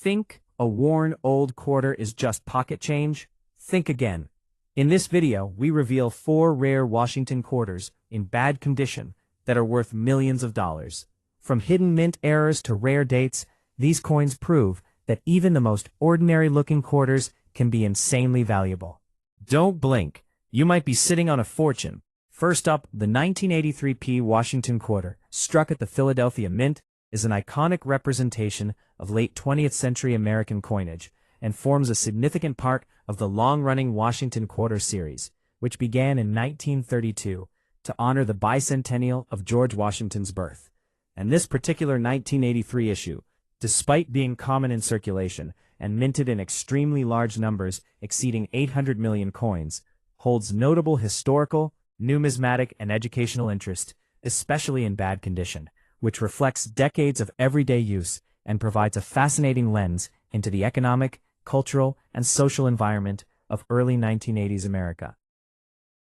Think a worn old quarter is just pocket change? Think again. In this video, we reveal 4 rare Washington quarters in bad condition that are worth millions of dollars. From hidden mint errors to rare dates, these coins prove that even the most ordinary-looking quarters can be insanely valuable. Don't blink. You might be sitting on a fortune. First up, the 1983 Washington quarter, struck at the Philadelphia Mint, is an iconic representation of late 20th century American coinage and forms a significant part of the long-running Washington Quarter series, which began in 1932 to honor the bicentennial of George Washington's birth. And this particular 1983 issue, despite being common in circulation and minted in extremely large numbers exceeding 800 million coins, holds notable historical, numismatic, and educational interest, especially in bad condition, which reflects decades of everyday use and provides a fascinating lens into the economic, cultural, and social environment of early 1980s America.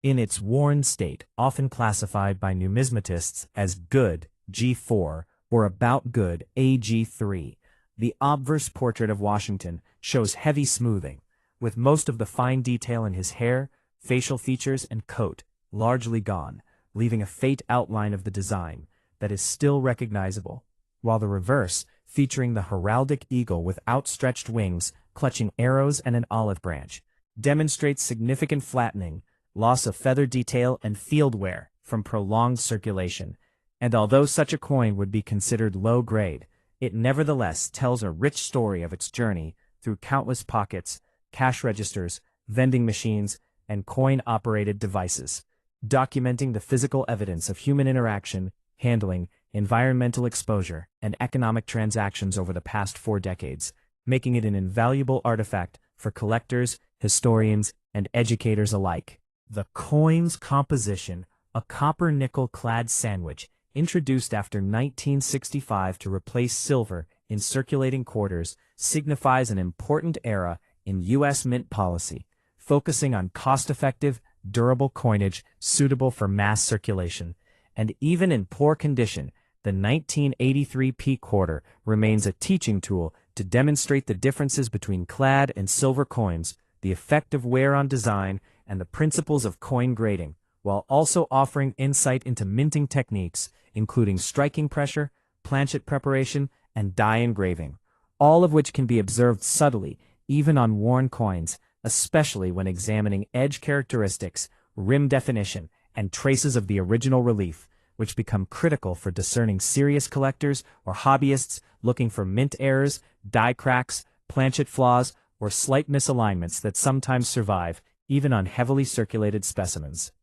In its worn state, often classified by numismatists as good G4 or about good AG3, the obverse portrait of Washington shows heavy smoothing, with most of the fine detail in his hair, facial features, and coat largely gone, leaving a faint outline of the design that is still recognizable, while the reverse, featuring the heraldic eagle with outstretched wings clutching arrows and an olive branch, demonstrates significant flattening, loss of feather detail, and field wear from prolonged circulation. And although such a coin would be considered low grade, it nevertheless tells a rich story of its journey through countless pockets, cash registers, vending machines, and coin-operated devices, documenting the physical evidence of human interaction, handling, environmental exposure, and economic transactions over the past 4 decades, making it an invaluable artifact for collectors, historians, and educators alike. The coin's composition, a copper-nickel-clad sandwich, introduced after 1965 to replace silver in circulating quarters, signifies an important era in U.S. mint policy, focusing on cost-effective, durable coinage suitable for mass circulation. And even in poor condition, the 1983 quarter remains a teaching tool to demonstrate the differences between clad and silver coins, the effect of wear on design, and the principles of coin grading, while also offering insight into minting techniques, including striking pressure, planchet preparation, and die engraving, all of which can be observed subtly even on worn coins, especially when examining edge characteristics, rim definition, and traces of the original relief, which become critical for discerning serious collectors or hobbyists looking for mint errors, die cracks, planchet flaws, or slight misalignments that sometimes survive even on heavily circulated specimens.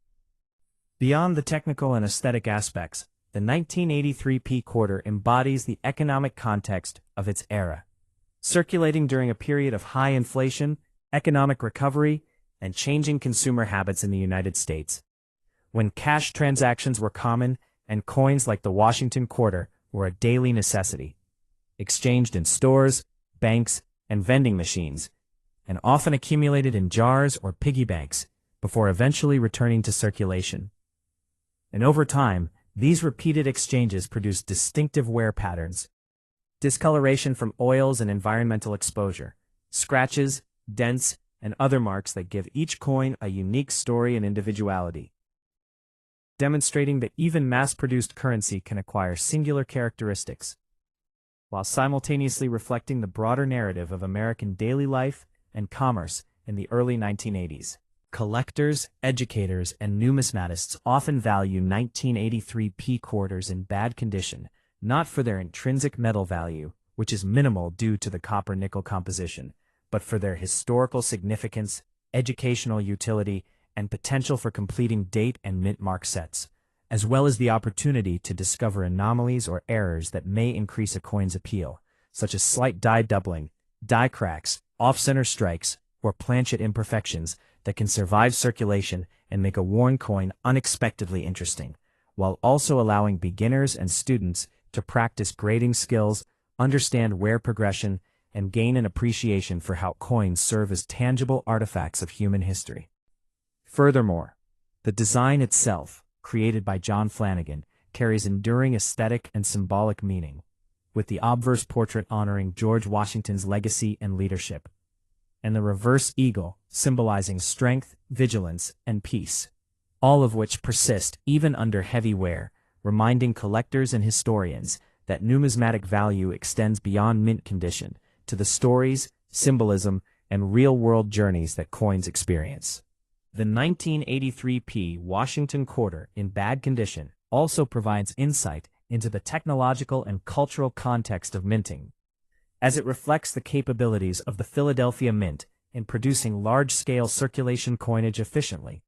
Beyond the technical and aesthetic aspects, the 1983 quarter embodies the economic context of its era, circulating during a period of high inflation, economic recovery, and changing consumer habits in the United States, when cash transactions were common and coins like the Washington quarter were a daily necessity, exchanged in stores, banks, and vending machines, and often accumulated in jars or piggy banks before eventually returning to circulation. And over time, these repeated exchanges produced distinctive wear patterns, discoloration from oils and environmental exposure, scratches, dents, and other marks that give each coin a unique story and individuality, demonstrating that even mass-produced currency can acquire singular characteristics, while simultaneously reflecting the broader narrative of American daily life and commerce in the early 1980s. Collectors, educators, and numismatists often value 1983 quarters in bad condition, not for their intrinsic metal value, which is minimal due to the copper-nickel composition, but for their historical significance, educational utility, and potential for completing date and mint mark sets, as well as the opportunity to discover anomalies or errors that may increase a coin's appeal, such as slight die doubling, die cracks, off-center strikes, or planchet imperfections that can survive circulation and make a worn coin unexpectedly interesting, while also allowing beginners and students to practice grading skills, understand wear progression, and gain an appreciation for how coins serve as tangible artifacts of human history. Furthermore, the design itself, created by John Flanagan, carries enduring aesthetic and symbolic meaning, with the obverse portrait honoring George Washington's legacy and leadership, and the reverse eagle symbolizing strength, vigilance, and peace, all of which persist even under heavy wear, reminding collectors and historians that numismatic value extends beyond mint condition to the stories, symbolism, and real-world journeys that coins experience. The 1983p Washington quarter in bad condition also provides insight into the technological and cultural context of minting, as it reflects the capabilities of the Philadelphia Mint in producing large-scale circulation coinage efficiently,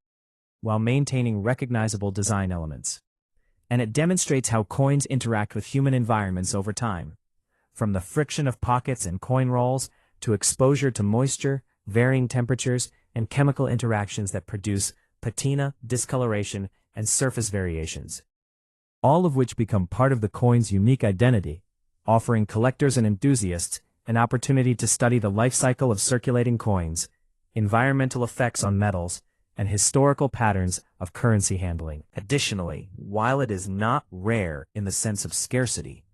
while maintaining recognizable design elements. And it demonstrates how coins interact with human environments over time, from the friction of pockets and coin rolls to exposure to moisture, varying temperatures, and chemical interactions that produce patina, discoloration, and surface variations, all of which become part of the coin's unique identity, offering collectors and enthusiasts an opportunity to study the life cycle of circulating coins, environmental effects on metals, and historical patterns of currency handling. Additionally, while it is not rare in the sense of scarcity,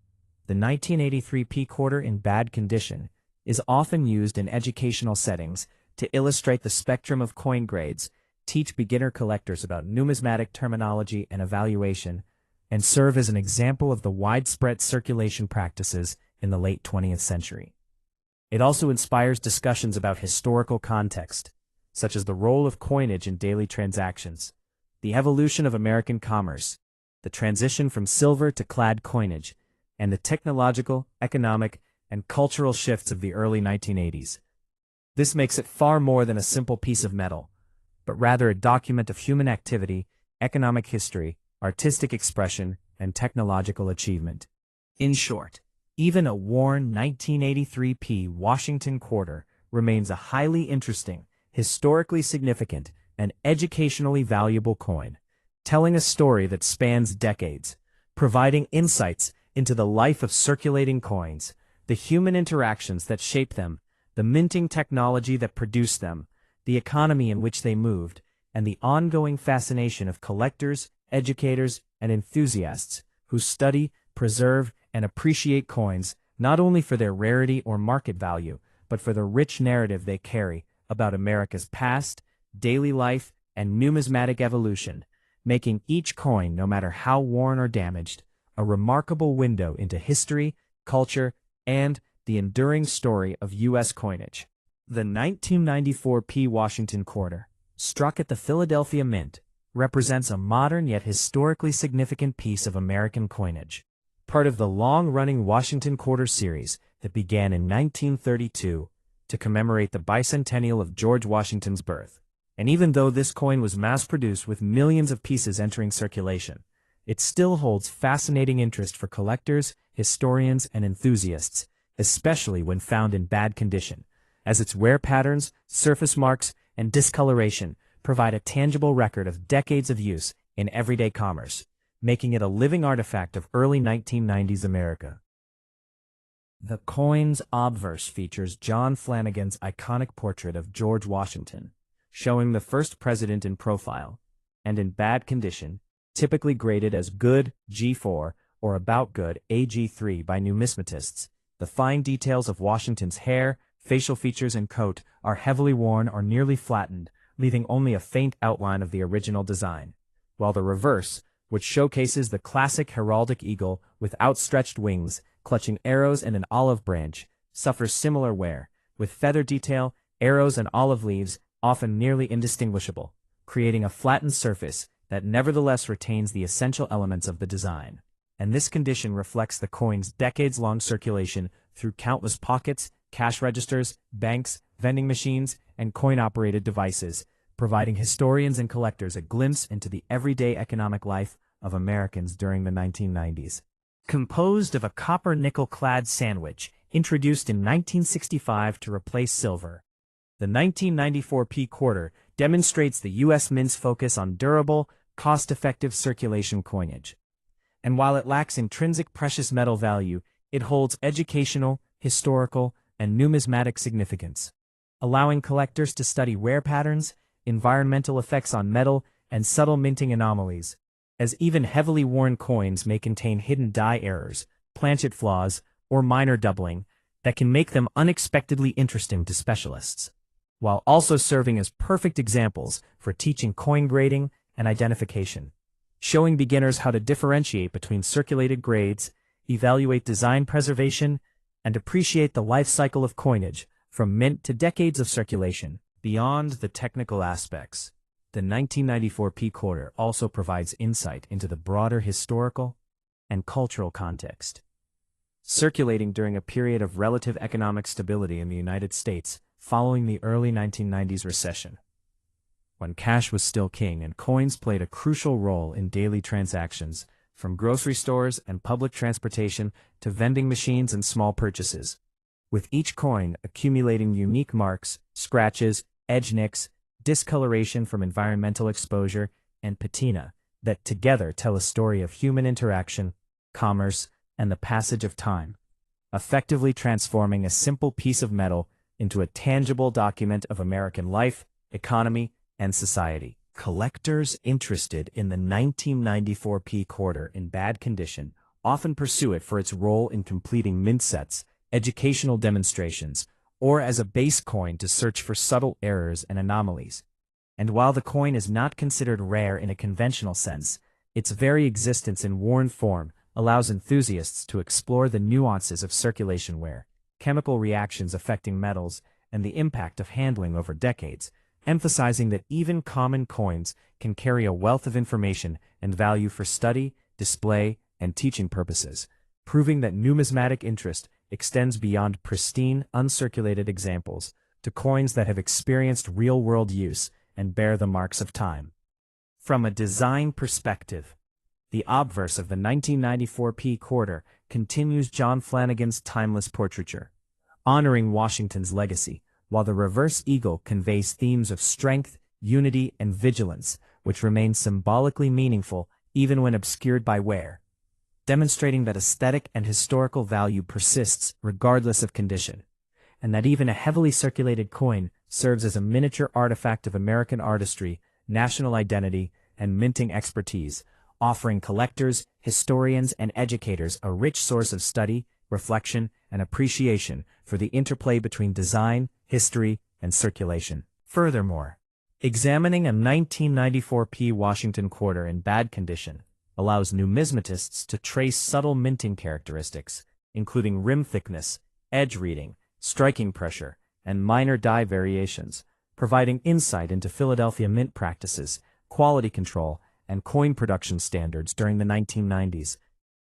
the 1983p quarter in bad condition is often used in educational settings to illustrate the spectrum of coin grades, teach beginner collectors about numismatic terminology and evaluation, and serve as an example of the widespread circulation practices in the late 20th century. It also inspires discussions about historical context, such as the role of coinage in daily transactions, the evolution of American commerce, the transition from silver to clad coinage, and the technological, economic, and cultural shifts of the early 1980s. This makes it far more than a simple piece of metal, but rather a document of human activity, economic history, artistic expression, and technological achievement. In short, even a worn 1983p Washington quarter remains a highly interesting, historically significant, and educationally valuable coin, telling a story that spans decades, providing insights into the life of circulating coins, the human interactions that shape them, the minting technology that produced them, the economy in which they moved, and the ongoing fascination of collectors, educators, and enthusiasts who study, preserve, and appreciate coins not only for their rarity or market value, but for the rich narrative they carry about America's past, daily life, and numismatic evolution, making each coin, no matter how worn or damaged, a remarkable window into history, culture, and the enduring story of U.S. coinage. The 1994p Washington quarter, struck at the Philadelphia Mint, represents a modern yet historically significant piece of American coinage, part of the long-running Washington Quarter series that began in 1932 to commemorate the bicentennial of George Washington's birth. And even though this coin was mass-produced with millions of pieces entering circulation, it still holds fascinating interest for collectors, historians, and enthusiasts, especially when found in bad condition, as its wear patterns, surface marks, and discoloration provide a tangible record of decades of use in everyday commerce, making it a living artifact of early 1990s America. The coin's obverse features John Flanagan's iconic portrait of George Washington, showing the first president in profile, and in bad condition, typically graded as good G4 or about good AG3 by numismatists. The fine details of Washington's hair, facial features, and coat are heavily worn or nearly flattened, leaving only a faint outline of the original design, while the reverse, which showcases the classic heraldic eagle with outstretched wings, clutching arrows and an olive branch, suffers similar wear, with feather detail, arrows, and olive leaves often nearly indistinguishable, creating a flattened surface that nevertheless retains the essential elements of the design. And this condition reflects the coin's decades-long circulation through countless pockets, cash registers, banks, vending machines, and coin-operated devices, providing historians and collectors a glimpse into the everyday economic life of Americans during the 1990s. Composed of a copper-nickel-clad sandwich introduced in 1965 to replace silver, the 1994p quarter demonstrates the U.S. Mint's focus on durable, cost-effective circulation coinage. And while it lacks intrinsic precious metal value, it holds educational, historical, and numismatic significance, allowing collectors to study wear patterns, environmental effects on metal, and subtle minting anomalies, as even heavily worn coins may contain hidden die errors, planchet flaws, or minor doubling that can make them unexpectedly interesting to specialists, while also serving as perfect examples for teaching coin grading and identification, showing beginners how to differentiate between circulated grades, evaluate design preservation, and appreciate the life cycle of coinage from mint to decades of circulation. Beyond the technical aspects, the 1994 P quarter also provides insight into the broader historical and cultural context. Circulating during a period of relative economic stability in the United States following the early 1990s recession, when cash was still king and coins played a crucial role in daily transactions, from grocery stores and public transportation to vending machines and small purchases, with each coin accumulating unique marks, scratches, edge nicks, discoloration from environmental exposure, and patina that together tell a story of human interaction, commerce, and the passage of time, effectively transforming a simple piece of metal into a tangible document of American life, economy, and society. Collectors interested in the 1994 P quarter in bad condition often pursue it for its role in completing mint sets, educational demonstrations, or as a base coin to search for subtle errors and anomalies. And while the coin is not considered rare in a conventional sense, its very existence in worn form allows enthusiasts to explore the nuances of circulation wear, chemical reactions affecting metals, and the impact of handling over decades, emphasizing that even common coins can carry a wealth of information and value for study, display, and teaching purposes, proving that numismatic interest extends beyond pristine, uncirculated examples to coins that have experienced real-world use and bear the marks of time. From a design perspective, the obverse of the 1994 P quarter continues John Flanagan's timeless portraiture, honoring Washington's legacy, while the reverse eagle conveys themes of strength, unity, and vigilance, which remain symbolically meaningful even when obscured by wear, demonstrating that aesthetic and historical value persists regardless of condition, and that even a heavily circulated coin serves as a miniature artifact of American artistry, national identity, and minting expertise, offering collectors, historians, and educators a rich source of study, reflection, and appreciation for the interplay between design, history, and circulation. Furthermore, examining a 1994 P Washington quarter in bad condition allows numismatists to trace subtle minting characteristics, including rim thickness, edge reading, striking pressure, and minor die variations, providing insight into Philadelphia mint practices, quality control, and coin production standards during the 1990s,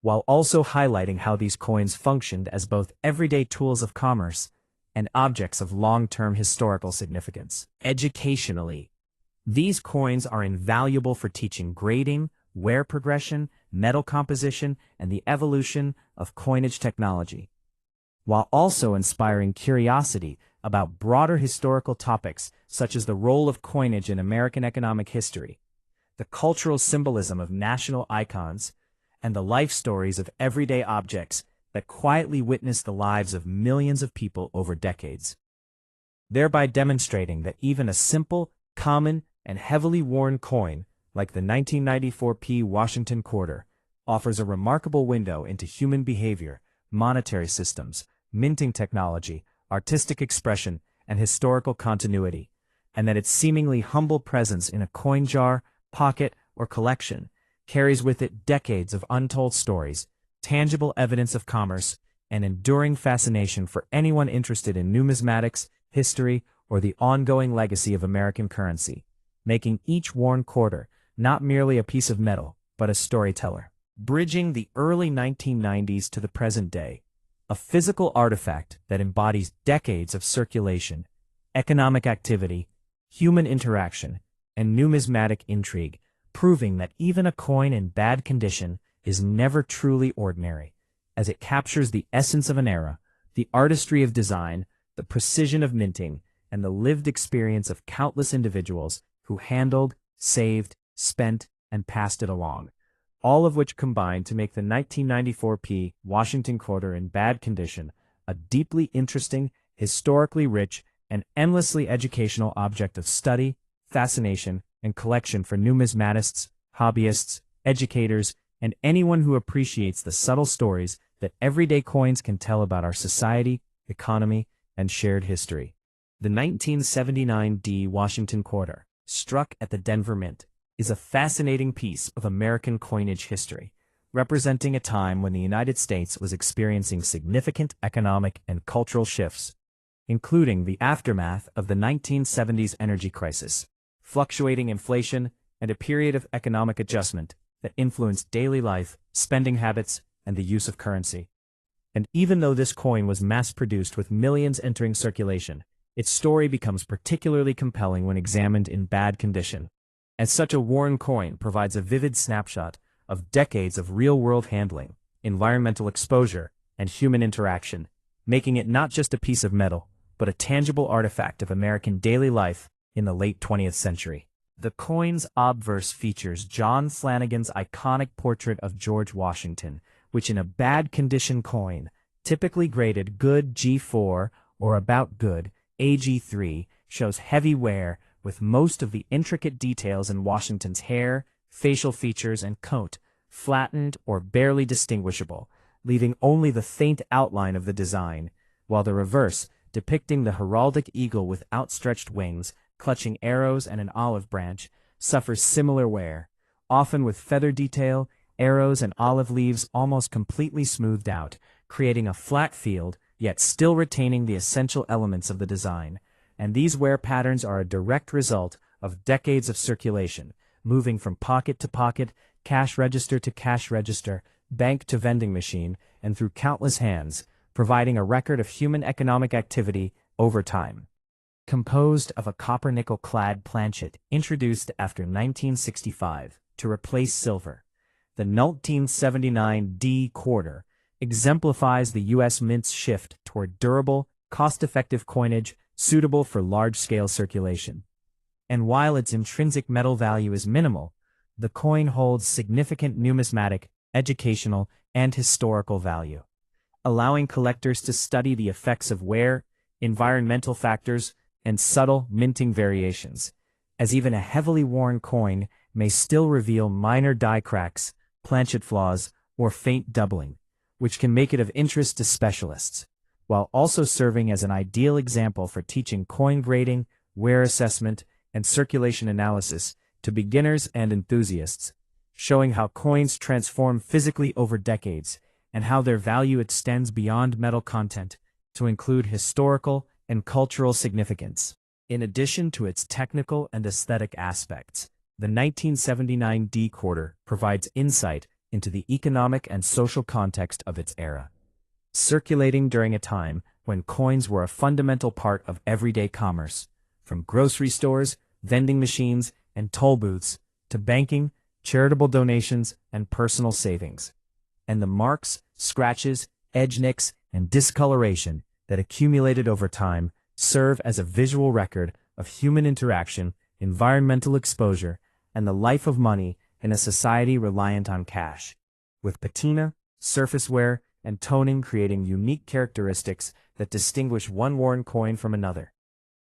while also highlighting how these coins functioned as both everyday tools of commerce and objects of long-term historical significance. Educationally, these coins are invaluable for teaching grading, wear progression, metal composition, and the evolution of coinage technology, while also inspiring curiosity about broader historical topics such as the role of coinage in American economic history, the cultural symbolism of national icons, and the life stories of everyday objects that quietly witness the lives of millions of people over decades, thereby demonstrating that even a simple, common, and heavily worn coin like the 1994 P Washington quarter offers a remarkable window into human behavior, monetary systems, minting technology, artistic expression, and historical continuity, and that its seemingly humble presence in a coin jar, pocket, or collection carries with it decades of untold stories, tangible evidence of commerce, and enduring fascination for anyone interested in numismatics, history, or the ongoing legacy of American currency, making each worn quarter not merely a piece of metal, but a storyteller. Bridging the early 1990s to the present day, a physical artifact that embodies decades of circulation, economic activity, human interaction, and numismatic intrigue, proving that even a coin in bad condition is never truly ordinary, as it captures the essence of an era, the artistry of design, the precision of minting, and the lived experience of countless individuals who handled, saved, spent, and passed it along, all of which combined to make the 1994 P Washington quarter in bad condition a deeply interesting, historically rich, and endlessly educational object of study, fascination, and collection for numismatists, hobbyists, educators, and anyone who appreciates the subtle stories that everyday coins can tell about our society, economy, and shared history. The 1979 D Washington quarter, struck at the Denver Mint, is a fascinating piece of American coinage history, representing a time when the United States was experiencing significant economic and cultural shifts, including the aftermath of the 1970s energy crisis, fluctuating inflation, and a period of economic adjustment that influenced daily life, spending habits, and the use of currency. And even though this coin was mass-produced with millions entering circulation, its story becomes particularly compelling when examined in bad condition, as such a worn coin provides a vivid snapshot of decades of real-world handling, environmental exposure, and human interaction, making it not just a piece of metal, but a tangible artifact of American daily life in the late 20th century. The coin's obverse features John Flanagan's iconic portrait of George Washington, which in a bad condition coin, typically graded good G4 or about good AG3, shows heavy wear with most of the intricate details in Washington's hair, facial features, and coat flattened or barely distinguishable, leaving only the faint outline of the design, while the reverse, depicting the heraldic eagle with outstretched wings, clutching arrows and an olive branch, suffers similar wear, often with feather detail, arrows, and olive leaves almost completely smoothed out, creating a flat field, yet still retaining the essential elements of the design. And these wear patterns are a direct result of decades of circulation, moving from pocket to pocket, cash register to cash register, bank to vending machine, and through countless hands, providing a record of human economic activity over time. Composed of a copper-nickel-clad planchet introduced after 1965 to replace silver, the 1979 D quarter exemplifies the U.S. Mint's shift toward durable, cost-effective coinage suitable for large-scale circulation. And while its intrinsic metal value is minimal, the coin holds significant numismatic, educational, and historical value, allowing collectors to study the effects of wear, environmental factors, and subtle minting variations, as even a heavily worn coin may still reveal minor die cracks, planchet flaws, or faint doubling, which can make it of interest to specialists, while also serving as an ideal example for teaching coin grading, wear assessment, and circulation analysis to beginners and enthusiasts, showing how coins transform physically over decades and how their value extends beyond metal content to include historical and cultural significance. In addition to its technical and aesthetic aspects, the 1979 D quarter provides insight into the economic and social context of its era. Circulating during a time when coins were a fundamental part of everyday commerce, from grocery stores, vending machines, and toll booths, to banking, charitable donations, and personal savings. And the marks, scratches, edge nicks, and discoloration that accumulated over time serve as a visual record of human interaction, environmental exposure, and the life of money in a society reliant on cash, with patina, surface wear, and toning creating unique characteristics that distinguish one worn coin from another,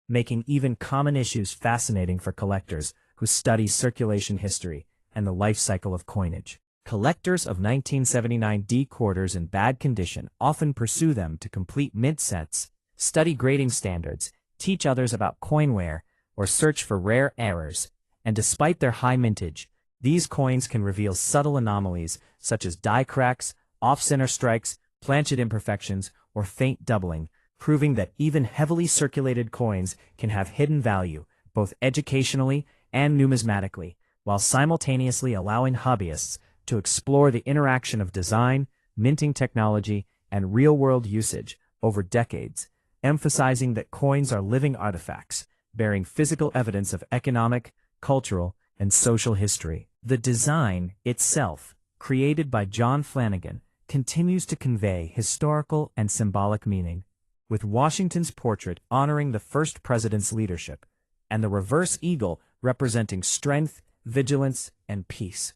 making even common issues fascinating for collectors who study circulation history and the life cycle of coinage. Collectors of 1979 D quarters in bad condition often pursue them to complete mint sets, study grading standards, teach others about coin wear, or search for rare errors, and despite their high mintage, these coins can reveal subtle anomalies such as die cracks, off-center strikes, planchet imperfections, or faint doubling, proving that even heavily circulated coins can have hidden value, both educationally and numismatically, while simultaneously allowing hobbyists to explore the interaction of design, minting technology, and real-world usage over decades, emphasizing that coins are living artifacts, bearing physical evidence of economic, cultural, and social history. The design itself, created by John Flanagan, continues to convey historical and symbolic meaning, with Washington's portrait honoring the first president's leadership, and the reverse eagle representing strength, vigilance, and peace,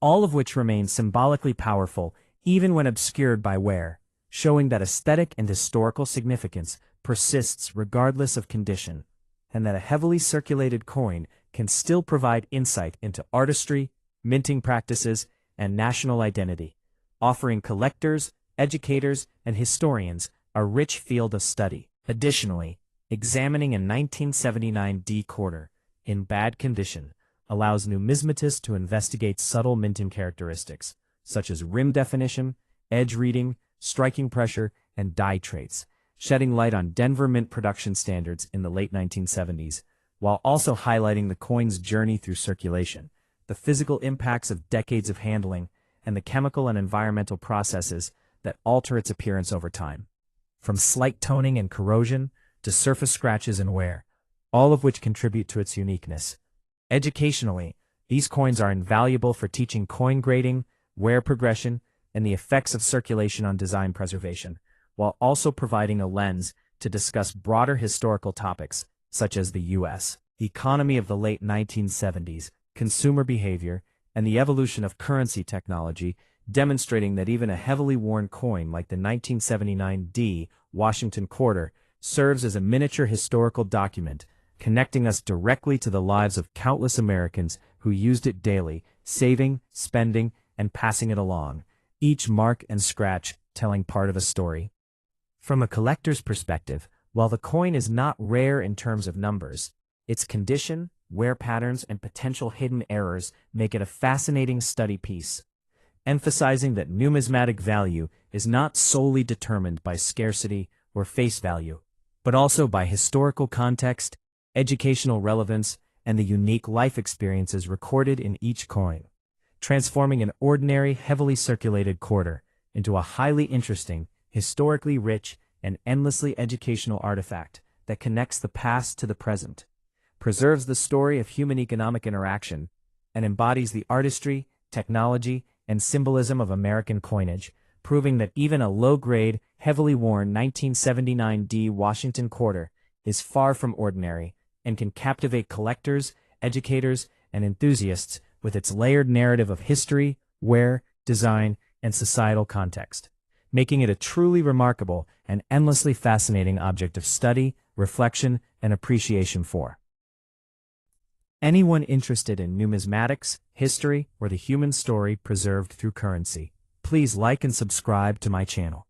all of which remain symbolically powerful even when obscured by wear, showing that aesthetic and historical significance persists regardless of condition, and that a heavily circulated coin can still provide insight into artistry, minting practices, and national identity, offering collectors, educators, and historians a rich field of study. Additionally, examining a 1979 D quarter in bad condition allows numismatists to investigate subtle minting characteristics, such as rim definition, edge reading, striking pressure, and die traits, shedding light on Denver mint production standards in the late 1970s, while also highlighting the coin's journey through circulation, the physical impacts of decades of handling, and the chemical and environmental processes that alter its appearance over time. From slight toning and corrosion to surface scratches and wear, all of which contribute to its uniqueness. Educationally, these coins are invaluable for teaching coin grading, wear progression, and the effects of circulation on design preservation, while also providing a lens to discuss broader historical topics, such as the U.S. economy of the late 1970s, consumer behavior, and the evolution of currency technology, demonstrating that even a heavily worn coin like the 1979 D Washington quarter serves as a miniature historical document, connecting us directly to the lives of countless Americans who used it daily, saving, spending, and passing it along, each mark and scratch telling part of a story. From a collector's perspective, while the coin is not rare in terms of numbers, its condition, wear patterns, and potential hidden errors make it a fascinating study piece, emphasizing that numismatic value is not solely determined by scarcity or face value, but also by historical context, educational relevance, and the unique life experiences recorded in each coin, transforming an ordinary, heavily circulated quarter into a highly interesting, historically rich, and endlessly educational artifact that connects the past to the present, preserves the story of human economic interaction, and embodies the artistry, technology, and symbolism of American coinage, proving that even a low-grade, heavily worn 1979 D Washington quarter is far from ordinary and can captivate collectors, educators, and enthusiasts with its layered narrative of history, wear, design, and societal context, making it a truly remarkable and endlessly fascinating object of study, reflection, and appreciation for anyone interested in numismatics, history, or the human story preserved through currency. Please like and subscribe to my channel.